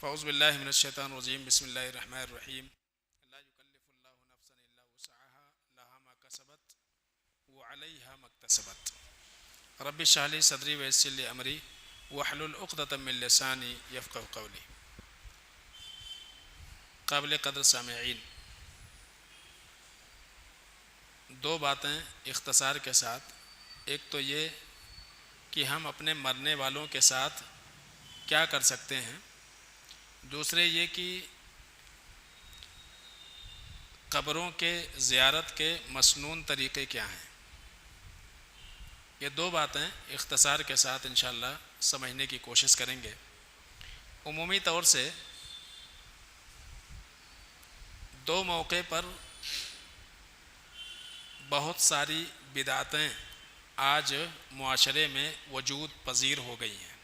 فاعوذ باللہ من الشیطان الرجیم بسم اللہ الرحمن الرحیم لا یکلف اللہ نفسا الا وسعها لها ما کسبت وعلیہا ما اکتسبت رب اشرح لی صدری ویسر لی امری واحلل عقدۃ من لسانی یفقهوا قولی۔ قابل قدر سامعین، دو باتیں اختصار کے ساتھ، ایک تو یہ کہ ہم اپنے مرنے والوں کے ساتھ کیا کر سکتے ہیں، دوسرے یہ کہ قبروں کے زیارت کے مسنون طریقے کیا ہیں۔ یہ دو باتیں اختصار کے ساتھ انشاءاللہ سمجھنے کی کوشش کریں گے۔ عمومی طور سے دو موقع پر بہت ساری بدعتیں آج معاشرے میں وجود پذیر ہو گئی ہیں۔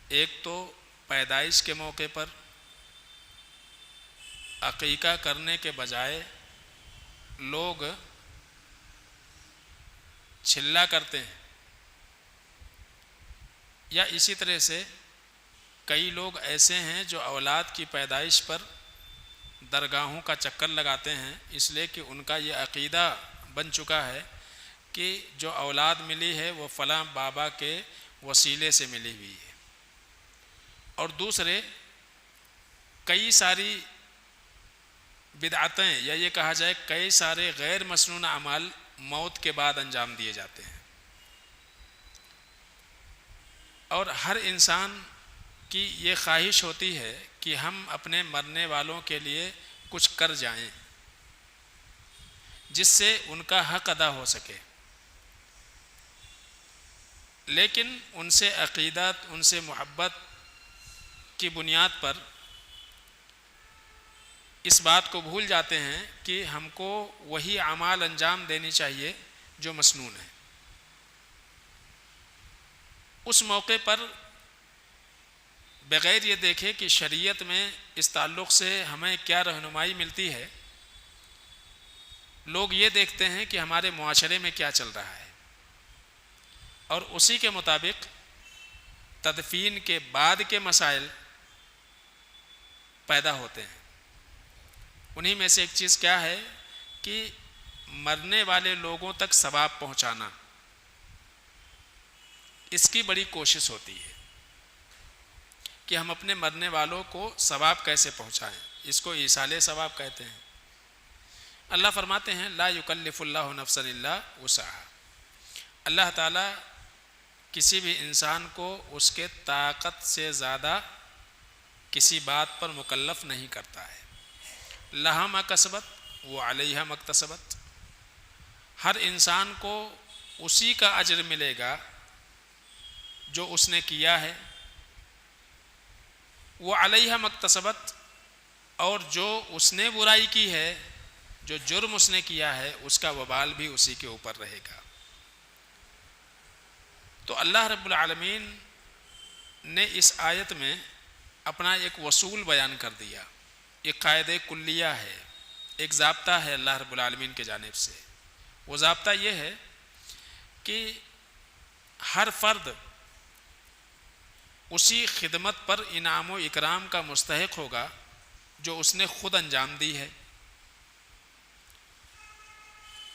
ایک تو پیدائش کے موقع پر عقیقہ کرنے کے بجائے لوگ چھلا کرتے ہیں، یا اسی طرح سے کئی لوگ ایسے ہیں جو اولاد کی پیدائش پر درگاہوں کا چکر لگاتے ہیں، اس لیے کہ ان کا یہ عقیدہ بن چکا ہے کہ جو اولاد ملی ہے وہ فلاں بابا کے وسیلے سے ملی ہوئی ہے۔ اور دوسرے کئی ساری بدعتیں، یا یہ کہا جائے کئی سارے غیر مسنون اعمال موت کے بعد انجام دیے جاتے ہیں، اور ہر انسان کی یہ خواہش ہوتی ہے کہ ہم اپنے مرنے والوں کے لیے کچھ کر جائیں جس سے ان کا حق ادا ہو سکے، لیکن ان سے عقیدت، ان سے محبت کی بنیاد پر اس بات کو بھول جاتے ہیں کہ ہم کو وہی اعمال انجام دینی چاہیے جو مسنون ہے۔ اس موقع پر بغیر یہ دیکھے کہ شریعت میں اس تعلق سے ہمیں کیا رہنمائی ملتی ہے، لوگ یہ دیکھتے ہیں کہ ہمارے معاشرے میں کیا چل رہا ہے، اور اسی کے مطابق تدفین کے بعد کے مسائل پیدا ہوتے ہیں۔ انہی میں سے ایک چیز کیا ہے کہ مرنے والے لوگوں تک ثواب پہنچانا، اس کی بڑی کوشش ہوتی ہے کہ ہم اپنے مرنے والوں کو ثواب کیسے پہنچائیں۔ اس کو ایصال ثواب کہتے ہیں۔ اللہ فرماتے ہیں لا یکلف اللہ نفسا الا وسعها، اللہ تعالیٰ کسی بھی انسان کو اس کے طاقت سے زیادہ کسی بات پر مکلف نہیں کرتا ہے۔ لہا ما کسبت وعلیہا ما اکتسبت، ہر انسان کو اسی کا اجر ملے گا جو اس نے کیا ہے، وعلیہا ما اکتسبت، اور جو اس نے برائی کی ہے، جو جرم اس نے کیا ہے، اس کا وبال بھی اسی کے اوپر رہے گا۔ تو اللہ رب العالمین نے اس آیت میں اپنا ایک اصول بیان کر دیا، ایک قاعدہ کلیہ ہے، ایک ضابطہ ہے اللہ رب العالمین کی جانب سے۔ وہ ضابطہ یہ ہے کہ ہر فرد اسی خدمت پر انعام و اکرام کا مستحق ہوگا جو اس نے خود انجام دی ہے۔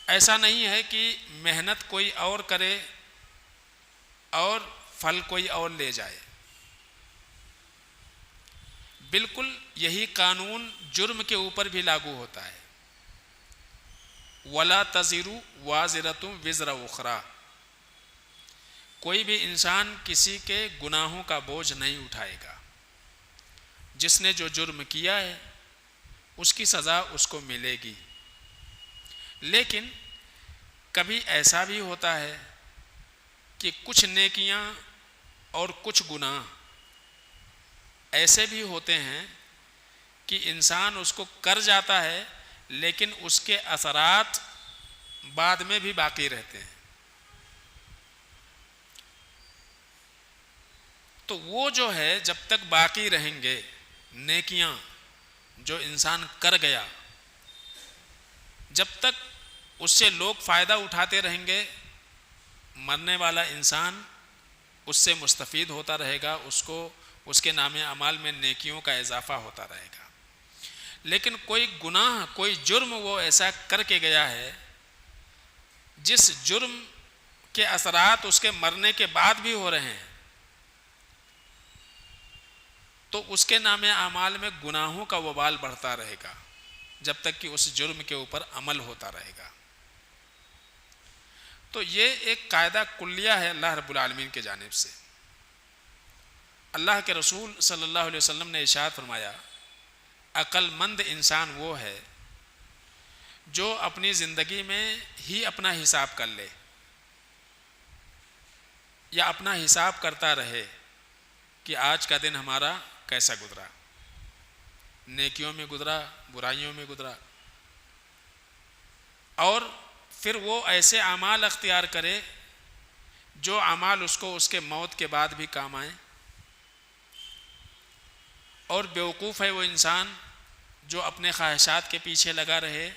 ایسا نہیں ہے کہ محنت کوئی اور کرے اور پھل کوئی اور لے جائے۔ بالکل یہی قانون جرم کے اوپر بھی لاگو ہوتا ہے۔ وَلَا تَزِرُ وَازِرَةٌ وِزْرَ أُخْرَىٰ، کوئی بھی انسان کسی کے گناہوں کا بوجھ نہیں اٹھائے گا۔ جس نے جو جرم کیا ہے اس کی سزا اس کو ملے گی، لیکن کبھی ایسا بھی ہوتا ہے کہ کچھ نیکیاں اور کچھ گناہ ایسے بھی ہوتے ہیں کہ انسان اس کو کر جاتا ہے لیکن اس کے اثرات بعد میں بھی باقی رہتے ہیں۔ تو وہ جو ہے جب تک باقی رہیں گے، نیکیاں جو انسان کر گیا، جب تک اس سے لوگ فائدہ اٹھاتے رہیں گے، مرنے والا انسان اس سے مستفید ہوتا رہے گا، اس کو اس کے نام اعمال میں نیکیوں کا اضافہ ہوتا رہے گا۔ لیکن کوئی گناہ، کوئی جرم وہ ایسا کر کے گیا ہے جس جرم کے اثرات اس کے مرنے کے بعد بھی ہو رہے ہیں، تو اس کے نام اعمال میں گناہوں کا وبال بڑھتا رہے گا جب تک کہ اس جرم کے اوپر عمل ہوتا رہے گا۔ تو یہ ایک قاعدہ کلیہ ہے اللہ رب العالمین کی جانب سے۔ اللہ کے رسول صلی اللہ علیہ وسلم نے ارشاد فرمایا، عقل مند انسان وہ ہے جو اپنی زندگی میں ہی اپنا حساب کر لے، یا اپنا حساب کرتا رہے کہ آج کا دن ہمارا کیسا گزرا، نیکیوں میں گزرا، برائیوں میں گزرا، اور پھر وہ ایسے اعمال اختیار کرے جو اعمال اس کو اس کے موت کے بعد بھی کام آئیں۔ اور بیوقوف ہے وہ انسان جو اپنے خواہشات کے پیچھے لگا رہے،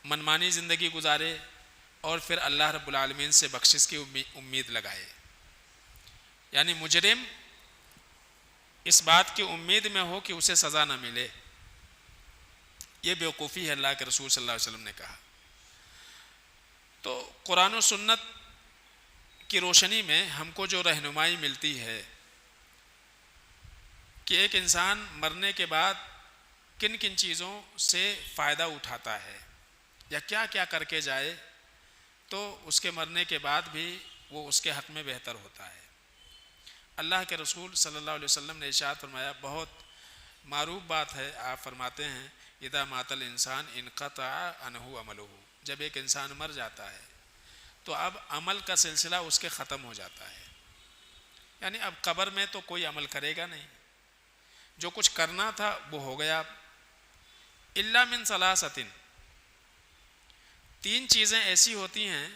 منمانی زندگی گزارے، اور پھر اللہ رب العالمین سے بخشش کی امید لگائے۔ یعنی مجرم اس بات کی امید میں ہو کہ اسے سزا نہ ملے، یہ بیوقوفی ہے، اللہ کے رسول صلی اللہ علیہ وسلم نے کہا۔ تو قرآن و سنت کی روشنی میں ہم کو جو رہنمائی ملتی ہے کہ ایک انسان مرنے کے بعد کن کن چیزوں سے فائدہ اٹھاتا ہے یا کیا کیا کر کے جائے تو اس کے مرنے کے بعد بھی وہ اس کے حق میں بہتر ہوتا ہے۔ اللہ کے رسول صلی اللہ علیہ وسلم نے ارشاد فرمایا، بہت معروف بات ہے، آپ فرماتے ہیں اذا مات الانسان انقطع عنہ عملہ، جب ایک انسان مر جاتا ہے تو اب عمل کا سلسلہ اس کے ختم ہو جاتا ہے، یعنی اب قبر میں تو کوئی عمل کرے گا نہیں، جو کچھ کرنا تھا وہ ہو گیا۔ الا من ثلاثۃ، تین چیزیں ایسی ہوتی ہیں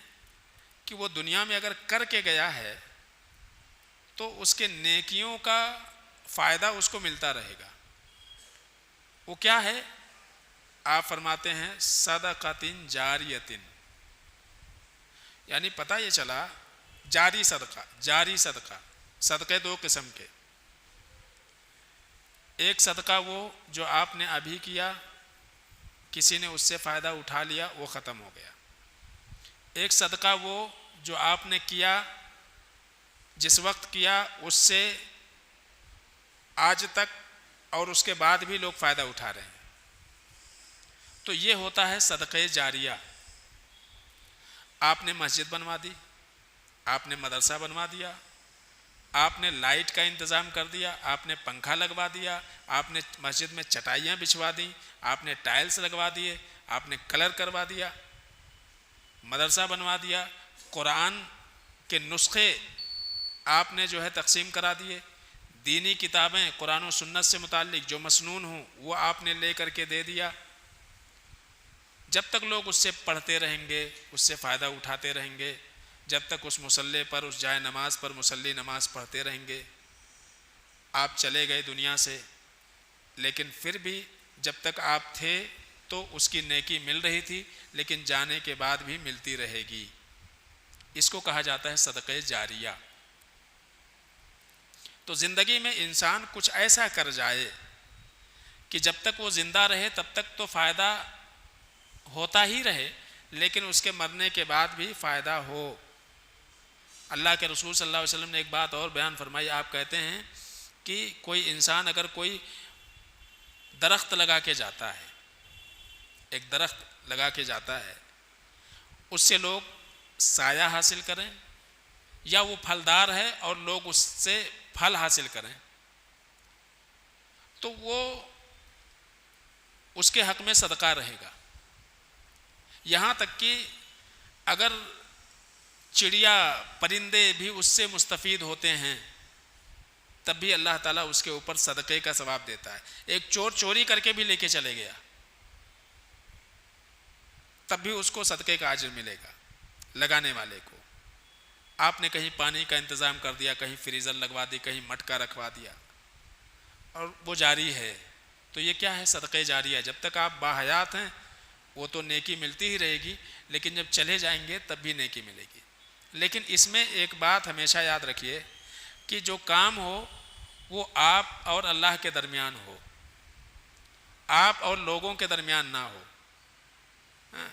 کہ وہ دنیا میں اگر کر کے گیا ہے تو اس کے نیکیوں کا فائدہ اس کو ملتا رہے گا۔ وہ کیا ہے؟ آپ فرماتے ہیں صدقۃ جاریۃ، یعنی پتہ یہ چلا جاری صدقہ، صدقے دو قسم کے، ایک صدقہ وہ جو آپ نے ابھی کیا، کسی نے اس سے فائدہ اٹھا لیا، وہ ختم ہو گیا۔ ایک صدقہ وہ جو آپ نے کیا، جس وقت کیا اس سے آج تک اور اس کے بعد بھی لوگ فائدہ اٹھا رہے ہیں، تو یہ ہوتا ہے صدقہ جاریہ۔ آپ نے مسجد بنوا دی، آپ نے مدرسہ بنوا دیا، آپ نے لائٹ کا انتظام کر دیا، آپ نے پنکھا لگوا دیا، آپ نے مسجد میں چٹائیاں بچھوا دیں، آپ نے ٹائلز لگوا دیے، آپ نے کلر کروا دیا، مدرسہ بنوا دیا، قرآن کے نسخے آپ نے جو ہے تقسیم کرا دیے، دینی کتابیں قرآن و سنت سے متعلق جو مسنون ہوں وہ آپ نے لے کر کے دے دیا۔ جب تک لوگ اس سے پڑھتے رہیں گے، اس سے فائدہ اٹھاتے رہیں گے، جب تک اس مصلی پر، اس جائے نماز پر مصلی نماز پڑھتے رہیں گے۔ آپ چلے گئے دنیا سے، لیکن پھر بھی جب تک آپ تھے تو اس کی نیکی مل رہی تھی، لیکن جانے کے بعد بھی ملتی رہے گی۔ اس کو کہا جاتا ہے صدقہ جاریہ۔ تو زندگی میں انسان کچھ ایسا کر جائے کہ جب تک وہ زندہ رہے تب تک تو فائدہ ہوتا ہی رہے، لیکن اس کے مرنے کے بعد بھی فائدہ ہو۔ اللہ کے رسول صلی اللہ علیہ وسلم نے ایک بات اور بیان فرمائی، آپ کہتے ہیں کہ کوئی انسان اگر کوئی درخت لگا کے جاتا ہے، ایک درخت لگا کے جاتا ہے، اس سے لوگ سایہ حاصل کریں یا وہ پھلدار ہے اور لوگ اس سے پھل حاصل کریں، تو وہ اس کے حق میں صدقہ رہے گا۔ یہاں تک کہ اگر چڑیا پرندے بھی اس سے مستفید ہوتے ہیں تب بھی اللہ تعالیٰ اس کے اوپر صدقے کا ثواب دیتا ہے۔ ایک چور چوری کر کے بھی لے کے چلے گیا تب بھی اس کو صدقے کا اجر ملے گا لگانے والے کو۔ آپ نے کہیں پانی کا انتظام کر دیا، کہیں فریزر لگوا دی، کہیں مٹکا رکھوا دیا اور وہ جاری ہے، تو یہ کیا ہے؟ صدقہ جاریہ۔ جب تک آپ باحیات ہیں وہ تو نیکی ملتی ہی رہے گی، لیکن جب چلے جائیں گے تب بھی نیکی ملے گی۔ لیکن اس میں ایک بات ہمیشہ یاد رکھیے کہ جو کام ہو وہ آپ اور اللہ کے درمیان ہو، آپ اور لوگوں کے درمیان نہ ہو۔ ہاں،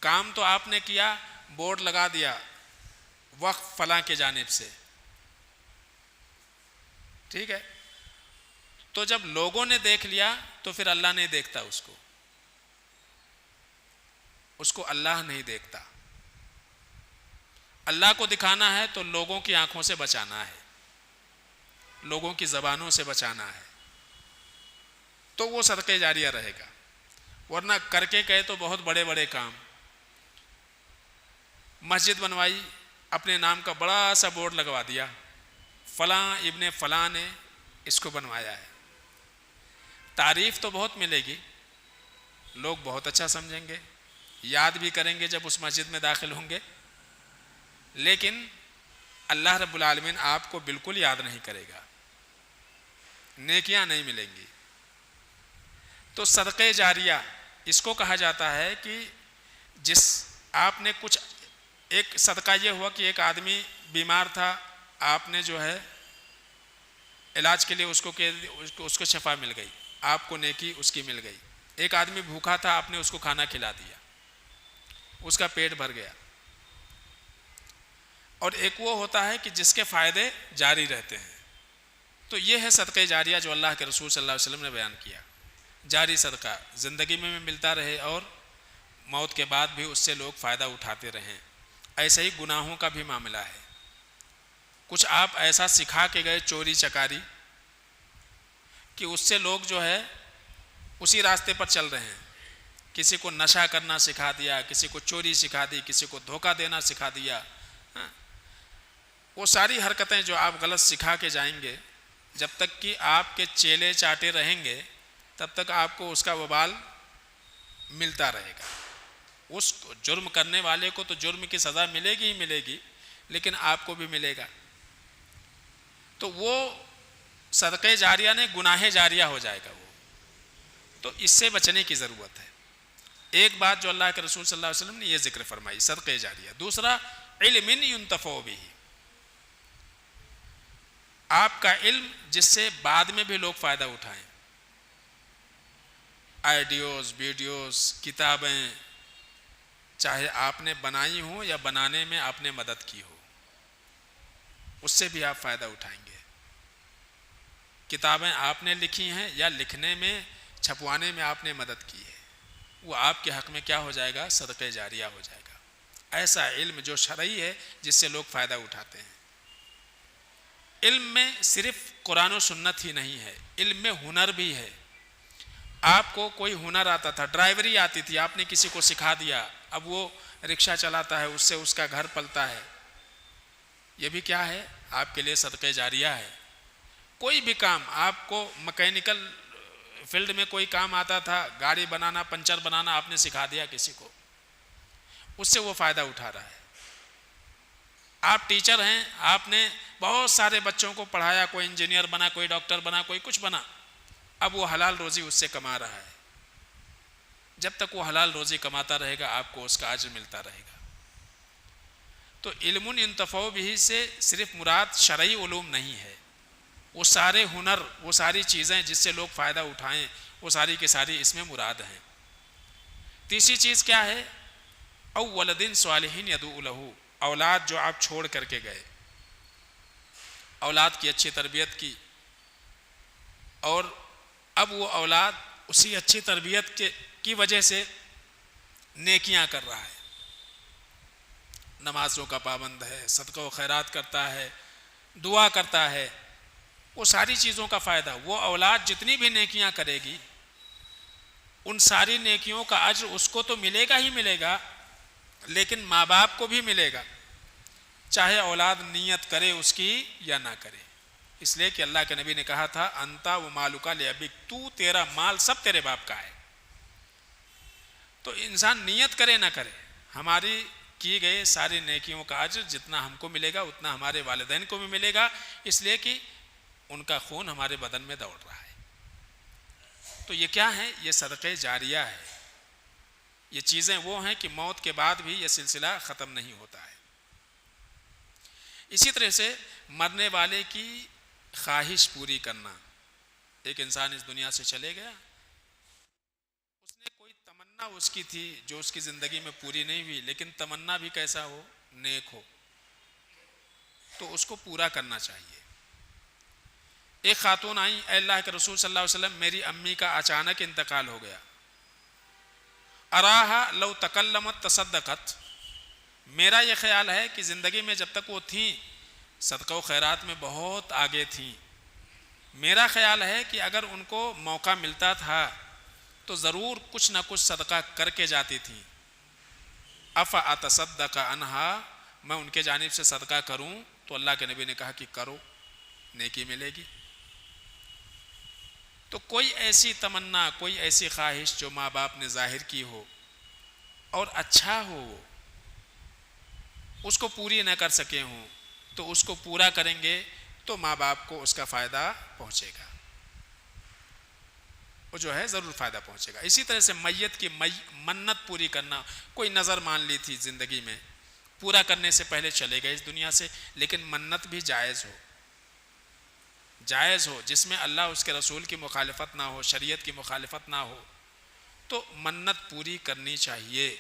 کام تو آپ نے کیا، بورڈ لگا دیا وقف فلاں کی جانب سے، ٹھیک ہے، تو جب لوگوں نے دیکھ لیا تو پھر اللہ نہیں دیکھتا اس کو اللہ نہیں دیکھتا۔ اللہ کو دکھانا ہے تو لوگوں کی آنکھوں سے بچانا ہے، لوگوں کی زبانوں سے بچانا ہے، تو وہ صدقہ جاریہ رہے گا۔ ورنہ کر کے گئے تو بہت بڑے بڑے کام، مسجد بنوائی، اپنے نام کا بڑا سا بورڈ لگوا دیا، فلاں ابن فلاں نے اس کو بنوایا ہے، تعریف تو بہت ملے گی، لوگ بہت اچھا سمجھیں گے، یاد بھی کریں گے جب اس مسجد میں داخل ہوں گے، لیکن اللہ رب العالمین آپ کو بالکل یاد نہیں کرے گا، نیکیاں نہیں ملیں گی۔ تو صدقہ جاریہ اس کو کہا جاتا ہے کہ جس آپ نے کچھ، ایک صدقہ یہ ہوا کہ ایک آدمی بیمار تھا، آپ نے جو ہے علاج کے لیے اس کو شفا مل گئی، آپ کو نیکی اس کی مل گئی۔ ایک آدمی بھوکا تھا، آپ نے اس کو کھانا کھلا دیا، اس کا پیٹ بھر گیا۔ اور ایک وہ ہوتا ہے کہ جس کے فائدے جاری رہتے ہیں، تو یہ ہے صدقہ جاریہ جو اللہ کے رسول صلی اللہ علیہ وسلم نے بیان کیا۔ جاری صدقہ زندگی میں ملتا رہے اور موت کے بعد بھی اس سے لوگ فائدہ اٹھاتے رہیں۔ ایسے ہی گناہوں کا بھی معاملہ ہے، کچھ آپ ایسا سکھا کے گئے چوری چکاری کہ اس سے لوگ جو ہے اسی راستے پر چل رہے ہیں، کسی کو نشہ کرنا سکھا دیا، کسی کو چوری سکھا دی، کسی کو دھوکہ دینا سکھا دیا۔ وہ ساری حرکتیں جو آپ غلط سکھا کے جائیں گے، جب تک کہ آپ کے چیلے چاٹے رہیں گے تب تک آپ کو اس کا وبال ملتا رہے گا۔ اس جرم کرنے والے کو تو جرم کی سزا ملے گی ہی ملے گی، لیکن آپ کو بھی ملے گا۔ تو وہ صدقہ جاریہ نے گناہ جاریہ ہو جائے گا وہ، تو اس سے بچنے کی ضرورت ہے۔ ایک بات جو اللہ کے رسول صلی اللہ علیہ وسلم نے یہ ذکر فرمائی صدقہ جاریہ۔ دوسرا، علم ینتفع بہ، آپ کا علم جس سے بعد میں بھی لوگ فائدہ اٹھائیں، آئیڈیوز، ویڈیوز، کتابیں، چاہے آپ نے بنائی ہوں یا بنانے میں آپ نے مدد کی ہو، اس سے بھی آپ فائدہ اٹھائیں گے۔ کتابیں آپ نے لکھی ہیں یا لکھنے میں، چھپوانے میں آپ نے مدد کی ہے، وہ آپ کے حق میں کیا ہو جائے گا؟ صدقہ جاریہ ہو جائے گا۔ ایسا علم جو شرعی ہے جس سے لوگ فائدہ اٹھاتے ہیں۔ علم میں صرف قرآن و سنت ہی نہیں ہے، علم میں ہنر بھی ہے۔ آپ کو کوئی ہنر آتا تھا، ڈرائیوری آتی تھی، آپ نے کسی کو سکھا دیا، اب وہ رکشہ چلاتا ہے، اس سے اس کا گھر پلتا ہے، یہ بھی کیا ہے؟ آپ کے لیے صدقہ جاریہ ہے۔ کوئی بھی کام، آپ کو مکینیکل فیلڈ میں کوئی کام آتا تھا، گاڑی بنانا، پنچر بنانا، آپ نے سکھا دیا کسی کو، اس سے وہ فائدہ اٹھا رہا ہے۔ آپ ٹیچر ہیں، آپ نے بہت سارے بچوں کو پڑھایا، کوئی انجینئر بنا، کوئی ڈاکٹر بنا، کوئی کچھ بنا، اب وہ حلال روزی اس سے کما رہا ہے۔ جب تک وہ حلال روزی کماتا رہے گا آپ کو اس کا اجر ملتا رہے گا۔ تو علم ینتفع بہ سے صرف مراد شرعی علوم نہیں ہے، وہ سارے ہنر، وہ ساری چیزیں جس سے لوگ فائدہ اٹھائیں، وہ ساری کی ساری اس میں مراد ہیں۔ تیسری چیز کیا ہے؟ او ولد صالح یدعو لہ، اولاد جو آپ چھوڑ کر کے گئے، اولاد کی اچھی تربیت کی، اور اب وہ اولاد اسی اچھی تربیت کی وجہ سے نیکیاں کر رہا ہے، نمازوں کا پابند ہے، صدقہ و خیرات کرتا ہے، دعا کرتا ہے، وہ ساری چیزوں کا فائدہ، وہ اولاد جتنی بھی نیکیاں کرے گی ان ساری نیکیوں کا اجر اس کو تو ملے گا ہی ملے گا، لیکن ماں باپ کو بھی ملے گا، چاہے اولاد نیت کرے اس کی یا نہ کرے۔ اس لیے کہ اللہ کے نبی نے کہا تھا انتا و مالک لابک، تو تیرا مال سب تیرے باپ کا ہے۔ تو انسان نیت کرے نہ کرے، ہماری کی گئے ساری نیکیوں کا اجر جتنا ہم کو ملے گا اتنا ہمارے والدین کو بھی ملے گا، اس لیے کہ ان کا خون ہمارے بدن میں دوڑ رہا ہے۔ تو یہ کیا ہے؟ یہ صدقہ جاریہ ہے۔ یہ چیزیں وہ ہیں کہ موت کے بعد بھی یہ سلسلہ ختم نہیں ہوتا ہے۔ اسی طرح سے مرنے والے کی خواہش پوری کرنا. ایک انسان اس دنیا سے چلے گیا, اس نے کوئی تمنا اس کی تھی جو اس کی زندگی میں پوری نہیں ہوئی, لیکن تمنا بھی کیسا ہو, نیک ہو, تو اس کو پورا کرنا چاہیے. ایک خاتون آئیں, اے اللہ کے رسول صلی اللہ علیہ وسلم میری امی کا اچانک انتقال ہو گیا, اراہا لو تکلمت تصدقت, میرا یہ خیال ہے کہ زندگی میں جب تک وہ تھیں صدقہ و خیرات میں بہت آگے تھیں, میرا خیال ہے کہ اگر ان کو موقع ملتا تھا تو ضرور کچھ نہ کچھ صدقہ کر کے جاتی تھیں. افاتصدق عنہا, میں ان کے جانب سے صدقہ کروں؟ تو اللہ کے نبی نے کہا کہ کرو, نیکی ملے گی. تو کوئی ایسی تمنا, کوئی ایسی خواہش جو ماں باپ نے ظاہر کی ہو اور اچھا ہو, اس کو پوری نہ کر سکے ہوں, تو اس کو پورا کریں گے تو ماں باپ کو اس کا فائدہ پہنچے گا, وہ جو ہے ضرور فائدہ پہنچے گا. اسی طرح سے میت کی منت پوری کرنا, کوئی نظر مان لی تھی زندگی میں, پورا کرنے سے پہلے چلے گئے اس دنیا سے, لیکن منت بھی جائز ہو, جائز ہو, جس میں اللہ اس کے رسول کی مخالفت نہ ہو, شریعت کی مخالفت نہ ہو, تو منت پوری کرنی چاہیے.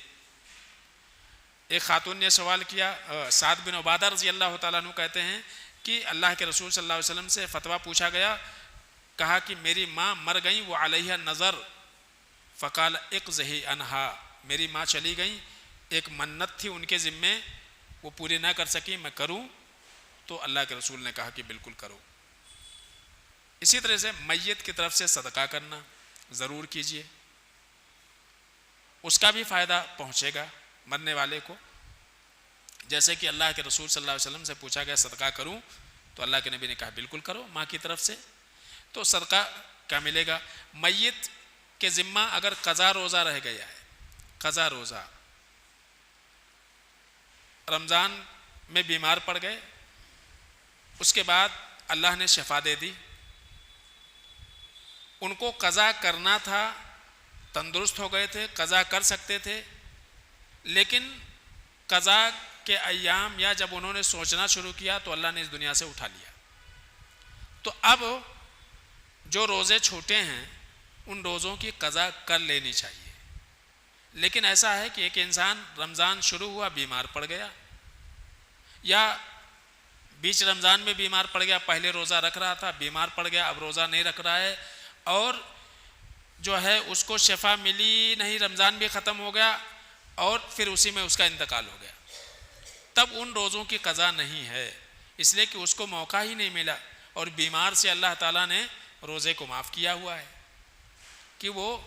ایک خاتون نے سوال کیا, سعد بن عبادہ رضی اللہ تعالیٰ عنہ کہتے ہیں کہ اللہ کے رسول صلی اللہ علیہ وسلم سے فتویٰ پوچھا گیا, کہا کہ میری ماں مر گئیں وہ علیہ نظر, فقال اقضہی عنہا, میری ماں چلی گئیں, ایک منت تھی ان کے ذمے, وہ پوری نہ کر سکی, میں کروں؟ تو اللہ کے رسول نے کہا کہ بالکل کرو. اسی طرح سے میت کی طرف سے صدقہ کرنا ضرور کیجیے, اس کا بھی فائدہ پہنچے گا مرنے والے کو. جیسے کہ اللہ کے رسول صلی اللہ علیہ وسلم سے پوچھا گیا صدقہ کروں, تو اللہ کے نبی نے کہا بالکل کرو ماں کی طرف سے. تو صدقہ کیا ملے گا؟ میت کے ذمہ اگر قضا روزہ رہ گیا ہے, قضا روزہ, رمضان میں بیمار پڑ گئے, اس کے بعد اللہ نے شفا دے دی, ان کو قضا کرنا تھا, تندرست ہو گئے تھے, قضا کر سکتے تھے, لیکن قضا کے ایام یا جب انہوں نے سوچنا شروع کیا تو اللہ نے اس دنیا سے اٹھا لیا. تو اب جو روزے چھوٹے ہیں ان روزوں کی قضا کر لینی چاہیے. لیکن ایسا ہے کہ ایک انسان رمضان شروع ہوا بیمار پڑ گیا, یا بیچ رمضان میں بیمار پڑ گیا, پہلے روزہ رکھ رہا تھا بیمار پڑ گیا, اب روزہ نہیں رکھ رہا ہے, اور جو ہے اس کو شفا ملی نہیں, رمضان بھی ختم ہو گیا اور پھر اسی میں اس کا انتقال ہو گیا, تب ان روزوں کی قضا نہیں ہے, اس لیے کہ اس کو موقع ہی نہیں ملا, اور بیمار سے اللہ تعالیٰ نے روزے کو معاف کیا ہوا ہے کہ وہ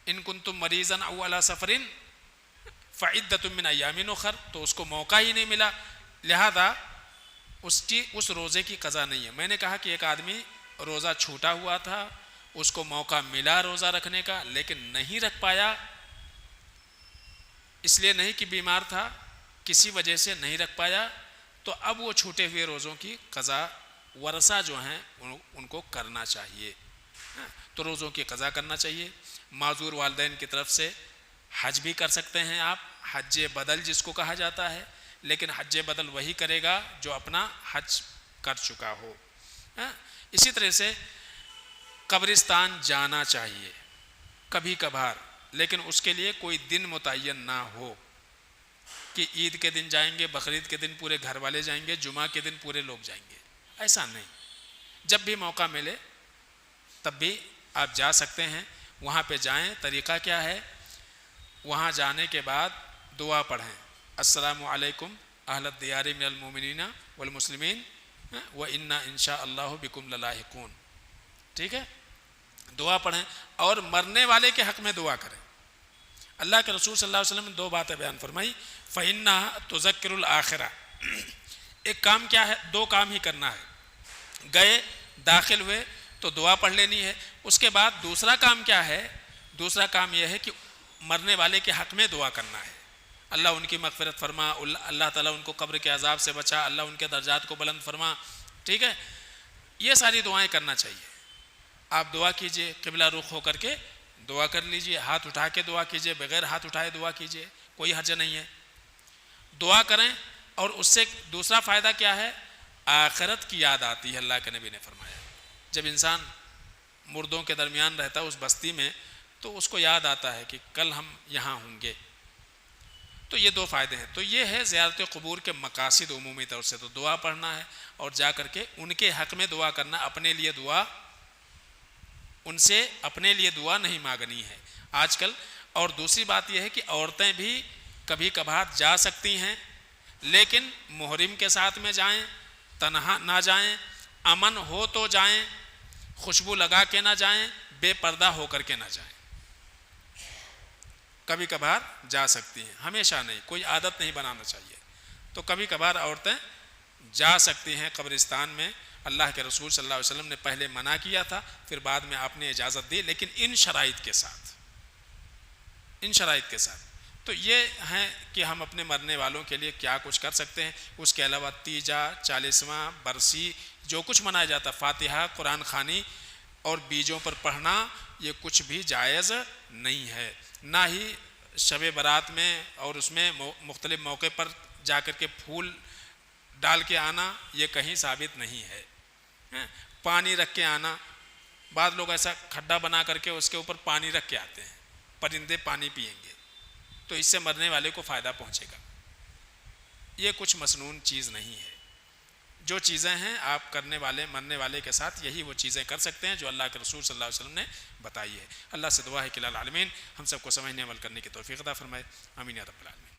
ان کنتم مریضا او علی سفر فعدۃ من ایام اخر, تو اس کو موقع ہی نہیں ملا, لہذا اس روزے کی قضا نہیں ہے. میں نے کہا کہ ایک آدمی روزہ چھوٹا ہوا تھا, اس کو موقع ملا روزہ رکھنے کا لیکن نہیں رکھ پایا, اس لیے نہیں کہ بیمار تھا, کسی وجہ سے نہیں رکھ پایا, تو اب وہ چھوٹے ہوئے روزوں کی قضا ورثہ جو ہیں ان کو کرنا چاہیے. تو روزوں کی قضا کرنا چاہیے. معذور والدین کی طرف سے حج بھی کر سکتے ہیں آپ, حج بدل جس کو کہا جاتا ہے, لیکن حج بدل وہی کرے گا جو اپنا حج کر چکا ہو. اسی طرح سے قبرستان جانا چاہیے کبھی کبھار, لیکن اس کے لیے کوئی دن متعین نہ ہو کہ عید کے دن جائیں گے, بقرعید کے دن پورے گھر والے جائیں گے, جمعہ کے دن پورے لوگ جائیں گے, ایسا نہیں. جب بھی موقع ملے تب بھی آپ جا سکتے ہیں, وہاں پہ جائیں. طریقہ کیا ہے؟ وہاں جانے کے بعد دعا پڑھیں, السلام علیکم اہل الدیار من المؤمنین والمسلمین وإنا ان شاء اللہ بکم للاحقون. ٹھیک ہے, دعا پڑھیں اور مرنے والے کے حق میں دعا کریں. اللہ کے رسول صلی اللہ علیہ وسلم نے دو باتیں بیان فرمائی, فإنها تذکر الآخرہ. ایک کام کیا ہے؟ دو کام ہی کرنا ہے, گئے داخل ہوئے تو دعا پڑھ لینی ہے. اس کے بعد دوسرا کام کیا ہے؟ دوسرا کام یہ ہے کہ مرنے والے کے حق میں دعا کرنا ہے, اللہ ان کی مغفرت فرما, اللہ تعالیٰ ان کو قبر کے عذاب سے بچا, اللہ ان کے درجات کو بلند فرما. ٹھیک ہے, یہ ساری دعائیں کرنا چاہیے. آپ دعا کیجئے, قبلہ رخ ہو کر کے دعا کر لیجئے, ہاتھ اٹھا کے دعا کیجئے, بغیر ہاتھ اٹھائے دعا کیجئے, کوئی حرج نہیں ہے. دعا کریں. اور اس سے دوسرا فائدہ کیا ہے؟ آخرت کی یاد آتی ہے۔ اللہ کے نبی نے فرمایا جب انسان مردوں کے درمیان رہتا ہے اس بستی میں تو اس کو یاد آتا ہے کہ کل ہم یہاں ہوں گے۔ تو یہ دو فائدے ہیں۔ تو یہ ہے زیارت قبور کے مقاصد عمومی طور سے، تو دعا پڑھنا ہے اور جا کر کے ان کے حق میں دعا کرنا، اپنے لیے دعا، ان سے اپنے لیے دعا نہیں مانگنی ہے آج کل۔ اور دوسری بات یہ ہے کہ عورتیں بھی کبھی کبھار جا سکتی ہیں، لیکن محرم کے ساتھ میں جائیں، تنہا نہ جائیں، امن ہو تو جائیں، خوشبو لگا کے نہ جائیں، بے پردہ ہو کر کے نہ جائیں۔ کبھی کبھار جا سکتی ہیں، ہمیشہ نہیں، کوئی عادت نہیں بنانا چاہیے۔ تو کبھی کبھار عورتیں جا سکتی ہیں قبرستان میں۔ اللہ کے رسول صلی اللہ علیہ وسلم نے پہلے منع کیا تھا، پھر بعد میں آپ نے اجازت دی، لیکن ان شرائط کے ساتھ، ان شرائط کے ساتھ۔ تو یہ ہیں کہ ہم اپنے مرنے والوں کے لیے کیا کچھ کر سکتے ہیں۔ اس کے علاوہ تیجا، 40واں برسی، جو کچھ منایا جاتا، فاتحہ، قرآن خوانی اور بیجوں پر پڑھنا، یہ کچھ بھی جائز نہیں ہے۔ نہ ہی شب برات میں اور اس میں مختلف موقع پر جا کر کے پھول ڈال کے آنا، یہ کہیں ثابت نہیں ہے۔ پانی رکھ کے آنا، بعض لوگ ایسا کھڈا بنا کر کے اس کے اوپر پانی رکھ کے آتے ہیں، پرندے پانی پئیں گے تو اس سے مرنے والے کو فائدہ پہنچے گا۔ یہ کچھ مسنون چیز نہیں ہے۔ جو چیزیں ہیں آپ کرنے والے مرنے والے کے ساتھ یہی وہ چیزیں کر سکتے ہیں جو اللہ کے رسول صلی اللہ علیہ وسلم نے بتائی ہے۔ اللہ سے دعا ہے کہ العالمین ہم سب کو سمجھنے عمل کرنے کی توفیق عطا فرمائے، آمین یا رب العالمین۔